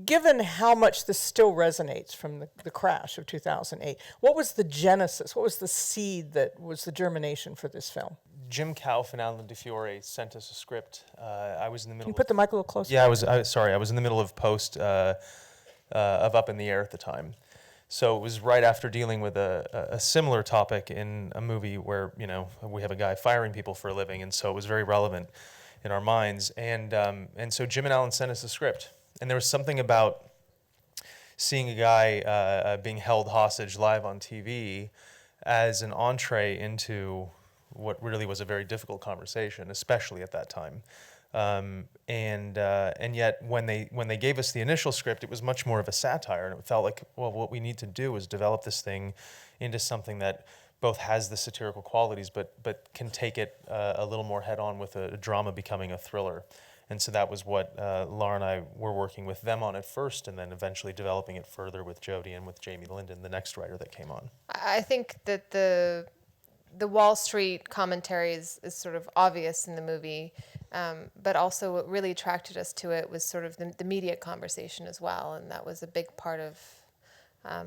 Given how much this still resonates from the crash of 2008, what was the genesis? What was the seed that was the germination for this film? Jim Kauf and Alan DeFiore sent us a script. I was in the middle. Can you put the mic a little closer? Yeah, I was in the middle of post of Up in the Air at the time. So it was right after dealing with a similar topic in a movie where, we have a guy firing people for a living, and so it was very relevant in our minds. And so Jim and Alan sent us a script. And there was something about seeing a guy being held hostage live on TV as an entree into what really was a very difficult conversation, especially at that time. And yet when they gave us the initial script, it was much more of a satire, and it felt like, well, what we need to do is develop this thing into something that both has the satirical qualities, but can take it a little more head on with a drama becoming a thriller. And so that was what Laura and I were working with them on at first, and then eventually developing it further with Jodie and with Jamie Linden, the next writer that came on. I think that the Wall Street commentary is sort of obvious in the movie, but also what really attracted us to it was sort of the media conversation as well, and that was a big part of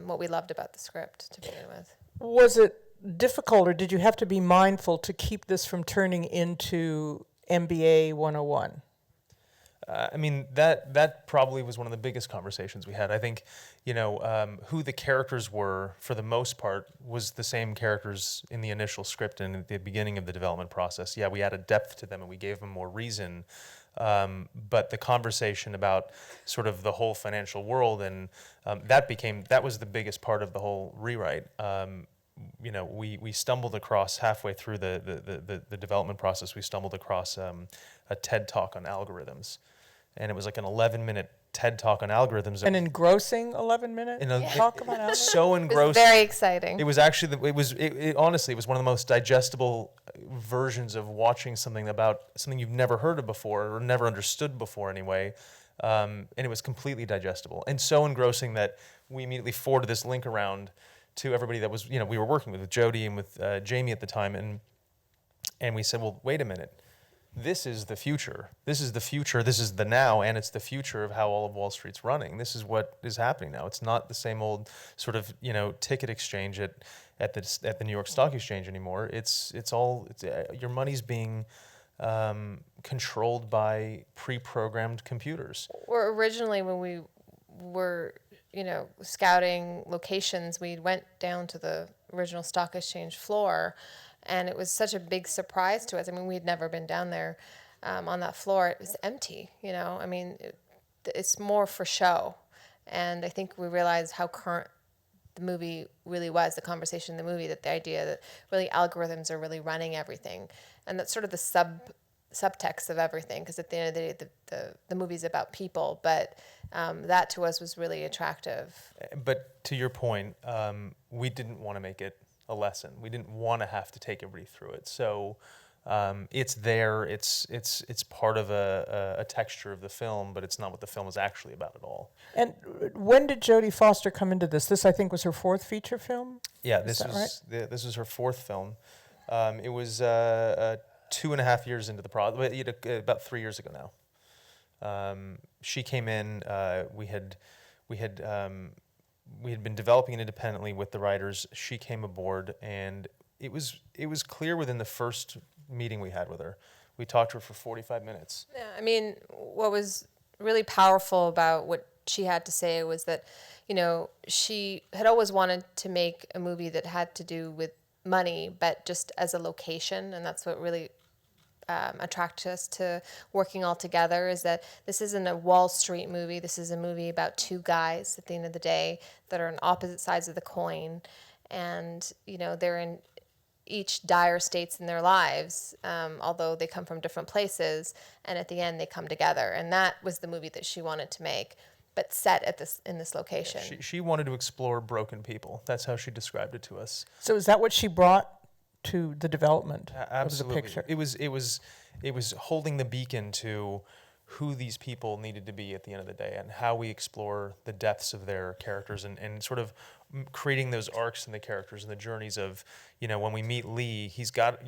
what we loved about the script to begin with. Was it difficult, or did you have to be mindful to keep this from turning into MBA 101? That probably was one of the biggest conversations we had. I think, who the characters were, for the most part, was the same characters in the initial script and at the beginning of the development process. Yeah, we added depth to them and we gave them more reason. But the conversation about sort of the whole financial world, and that was the biggest part of the whole rewrite. We stumbled across, halfway through the development process, we stumbled across a TED Talk on algorithms. And it was like an 11-minute TED Talk on algorithms. An engrossing 11-minute talk about algorithms? So engrossing. It was very exciting. It was actually, honestly, it was one of the most digestible versions of watching something about something you've never heard of before, or never understood before anyway. And it was completely digestible. And so engrossing that we immediately forwarded this link around to everybody that was, we were working with Jodie and with Jamie at the time. And we said, well, wait a minute. This is the future. This is the future. This is the now, and it's the future of how all of Wall Street's running. This is what is happening now. It's not the same old sort of ticket exchange at the New York Stock Exchange anymore. It's your money's being controlled by pre-programmed computers. Or originally, when we were scouting locations, we went down to the original Stock Exchange floor. And it was such a big surprise to us. I mean, we had never been down there on that floor. It was empty, it's more for show. And I think we realized how current the movie really was, the conversation in the movie, that the idea that really algorithms are really running everything. And that's sort of the subtext of everything, because at the end of the day, the movie's about people. But that to us was really attractive. But to your point, we didn't want to make it a lesson. We didn't want to have to take everybody through it. So it's there. It's part of a texture of the film, but it's not what the film is actually about at all. And when did Jodie Foster come into this? This, I think, was her fourth feature film? Yeah, this was her fourth film. It was 2.5 years into the project, about 3 years ago now. She came in. We had been developing it independently with the writers. She came aboard, and it was clear within the first meeting we had with her. We talked to her for 45 minutes. Yeah, I mean, what was really powerful about what she had to say was that, she had always wanted to make a movie that had to do with money, but just as a location, and that's what really attracted us to working all together, is that this isn't a Wall Street movie. This is a movie about two guys at the end of the day that are on opposite sides of the coin, and they're in each dire states in their lives, although they come from different places, and at the end they come together. And that was the movie that she wanted to make, but set in this location. Yeah, she wanted to explore broken people. That's how she described it to us. So is that what she brought to the development Absolutely. of the picture? It was holding the beacon to who these people needed to be at the end of the day, and how we explore the depths of their characters, and sort of creating those arcs in the characters and the journeys of, when we meet Lee, he's got,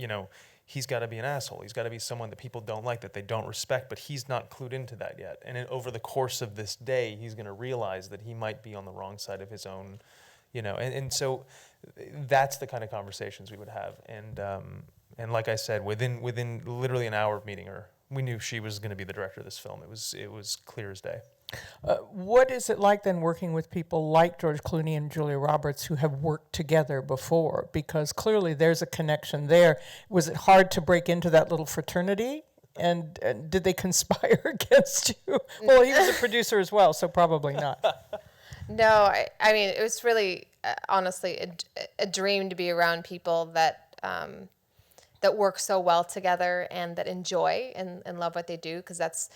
he's got to be an asshole. He's got to be someone that people don't like, that they don't respect, but he's not clued into that yet. And over the course of this day, he's going to realize that he might be on the wrong side of his own, and so that's the kind of conversations we would have. And like I said, within literally an hour of meeting her, we knew she was going to be the director of this film. It was clear as day. What is it like then working with people like George Clooney and Julia Roberts who have worked together before? Because clearly there's a connection there. Was it hard to break into that little fraternity? And did they conspire against you? Well, he was a producer as well, so probably not. No, I mean, it was really, honestly, a dream to be around people that that work so well together and that enjoy and love what they do, because that's,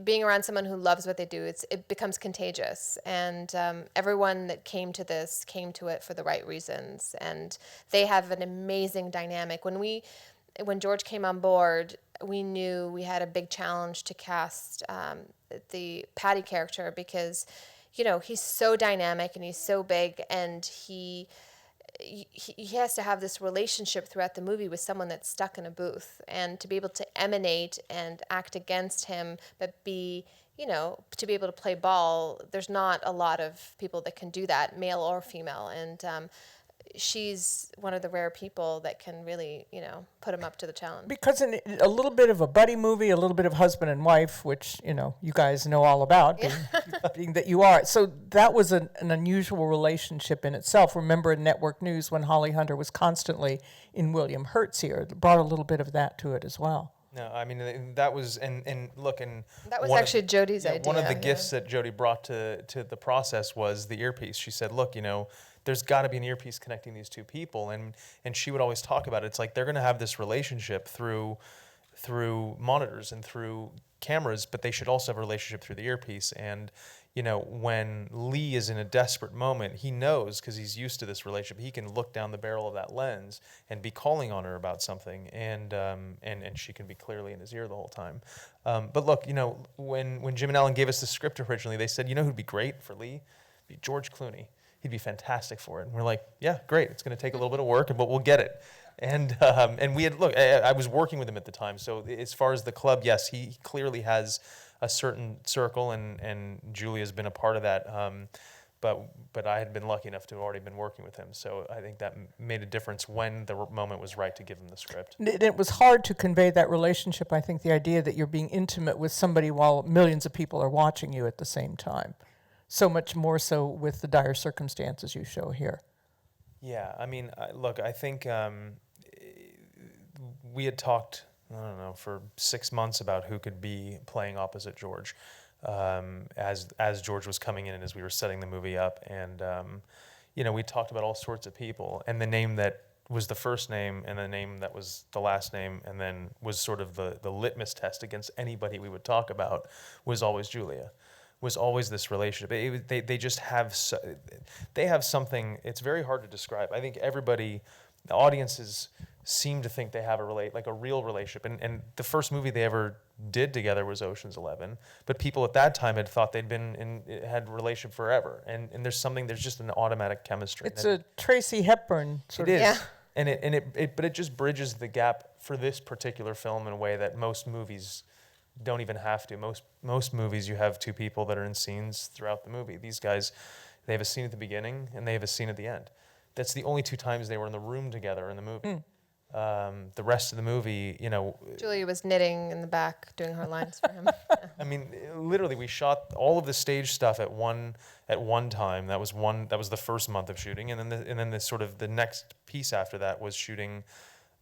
being around someone who loves what they do, it becomes contagious. And everyone that came to it for the right reasons, and they have an amazing dynamic. When George came on board, we knew we had a big challenge to cast the Paddy character, because he's so dynamic and he's so big, and he has to have this relationship throughout the movie with someone that's stuck in a booth, and to be able to emanate and act against him, but be, to be able to play ball. There's not a lot of people that can do that, male or female. And she's one of the rare people that can really, put him up to the challenge. Because in a little bit of a buddy movie, a little bit of husband and wife, which, you guys know all about, being that you are. So that was an unusual relationship in itself. Remember in Network News when Holly Hunter was constantly in William Hurt's ear, it brought a little bit of that to it as well. No, I mean, that was, and look, and that was actually Jodie's idea. One of the gifts that Jodie brought to the process was the earpiece. She said, look, there's got to be an earpiece connecting these two people. And she would always talk about it. It's like they're going to have this relationship through monitors and through cameras, but they should also have a relationship through the earpiece. And, when Lee is in a desperate moment, he knows, because he's used to this relationship, he can look down the barrel of that lens and be calling on her about something. And she can be clearly in his ear the whole time. But look, when Jim and Alan gave us the script originally, they said, who'd be great for Lee? It'd be George Clooney. He'd be fantastic for it. And we're like, yeah, great. It's going to take a little bit of work, but we'll get it. And we had, look, I was working with him at the time. So as far as the club, yes, he clearly has a certain circle, and Julia's been a part of that. But I had been lucky enough to have already been working with him. So I think that made a difference when the moment was right to give him the script. It was hard to convey that relationship. I think the idea that you're being intimate with somebody while millions of people are watching you at the same time. So much more so with the dire circumstances you show here. Yeah, I mean, look, I think we had talked, I don't know, for 6 months about who could be playing opposite George as George was coming in and as we were setting the movie up. And, we talked about all sorts of people. And the name that was the first name and the name that was the last name and then was sort of the litmus test against anybody we would talk about was always Julia. Was always this relationship. They just have they have something. It's very hard to describe. I think the audiences seem to think they have a real relationship. And the first movie they ever did together was Ocean's 11. But people at that time had thought they'd had a relationship forever. And there's just an automatic chemistry. It's a Tracy Hepburn sort of. It is. Yeah. But it just bridges the gap for this particular film in a way that most movies don't even have to. Most movies, you have two people that are in scenes throughout the movie. These guys, they have a scene at the beginning and they have a scene at the end. That's the only two times they were in the room together in the movie. The rest of the movie, Julia was knitting in the back, doing her lines for him. I mean, literally, we shot all of the stage stuff at one time. That was the first month of shooting, and then the next piece after that was shooting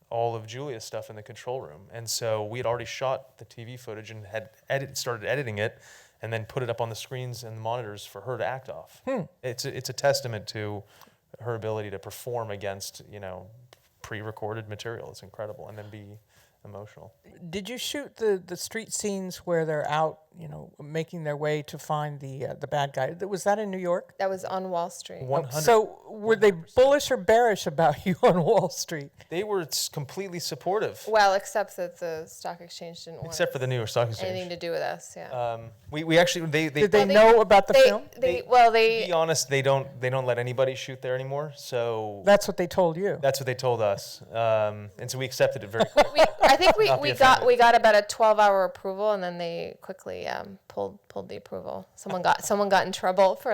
all of Julia's stuff in the control room. And so we had already shot the TV footage and had started editing it and then put it up on the screens and the monitors for her to act off. It's a testament to her ability to perform against, pre-recorded material. It's incredible. And then be emotional. Did you shoot the street scenes where they're out making their way to find the bad guy. Was that in New York? That was on Wall Street. 100. So were they bullish or bearish about you on Wall Street? They were completely supportive, Well, except that the stock exchange didn't want except for the New York Stock Exchange. anything to do with us. Yeah. We actually Did they know about the film? to be honest, they don't let anybody shoot there anymore. So That's what they told you. that's what they told us, and so we accepted it very quickly. I think we Not be got offended. about a 12-hour approval, and then they quickly pulled the approval. Someone got in trouble for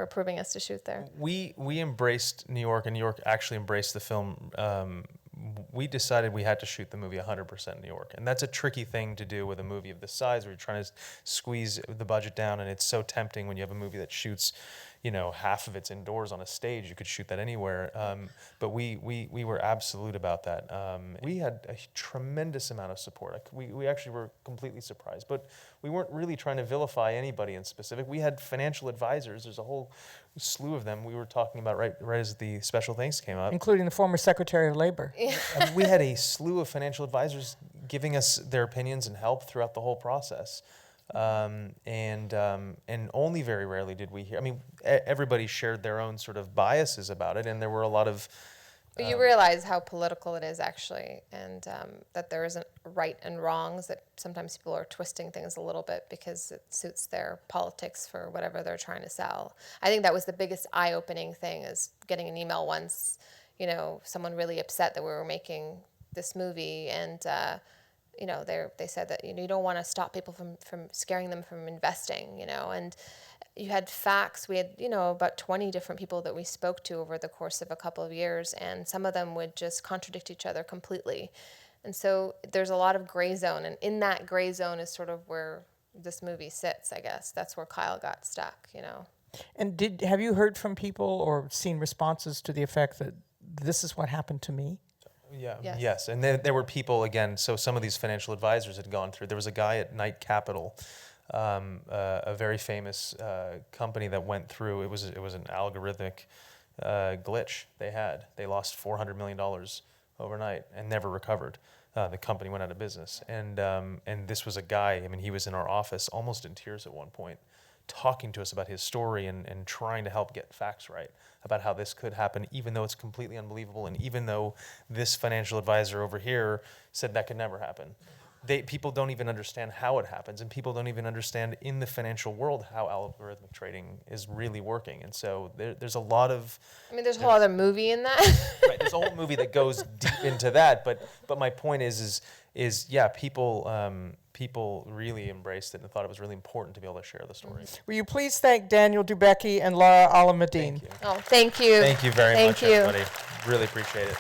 approving us to shoot there. We embraced New York, and New York actually embraced the film. We decided we had to shoot the movie 100% in New York, and that's a tricky thing to do with a movie of this size, where you're trying to squeeze the budget down, and it's so tempting when you have a movie that shoots, half of it's indoors on a stage. You could shoot that anywhere, but we were absolute about that. We had a tremendous amount of support. We actually were completely surprised, but we weren't really trying to vilify anybody in specific. We had financial advisors. There's a whole slew of them. We were talking about right as the special thanks came up. Including the former Secretary of Labor. We had a slew of financial advisors giving us their opinions and help throughout the whole process. And only very rarely did we hear. I mean, everybody shared their own sort of biases about it, and there were a lot of. But you realize how political it is actually, and that there isn't right and wrongs, that sometimes people are twisting things a little bit because it suits their politics for whatever they're trying to sell. I think that was the biggest eye-opening thing, is getting an email once, someone really upset that we were making this movie, and they said that you don't want to stop people from scaring them from investing, and you had facts. We had about 20 different people that we spoke to over the course of a couple of years, and some of them would just contradict each other completely, and so there's a lot of gray zone, and in that gray zone is sort of where this movie sits. I guess that's where Kyle got stuck. And have you heard from people or seen responses to the effect that this is what happened to me? Yeah. Yes. Yes. And there were people, again, so some of these financial advisors had gone through. There was a guy at Knight Capital, a very famous company that went through. It was an algorithmic glitch they had. They lost $400 million overnight and never recovered. The company went out of business. And this was a guy, I mean, he was in our office almost in tears at one point, talking to us about his story and trying to help get facts right about how this could happen, even though it's completely unbelievable, and even though this financial advisor over here said that could never happen. People don't even understand how it happens, and people don't even understand in the financial world how algorithmic trading is really working. And so there's a lot of... I mean, there's a whole other movie in that. Right, there's a whole movie that goes deep into that, but my point is yeah, people really embraced it and thought it was really important to be able to share the story. Will you please thank Daniel Dubecki and Laura Alameddine? Thank you. Oh, thank you. Thank you very Thank much, you. everybody. Really appreciate it.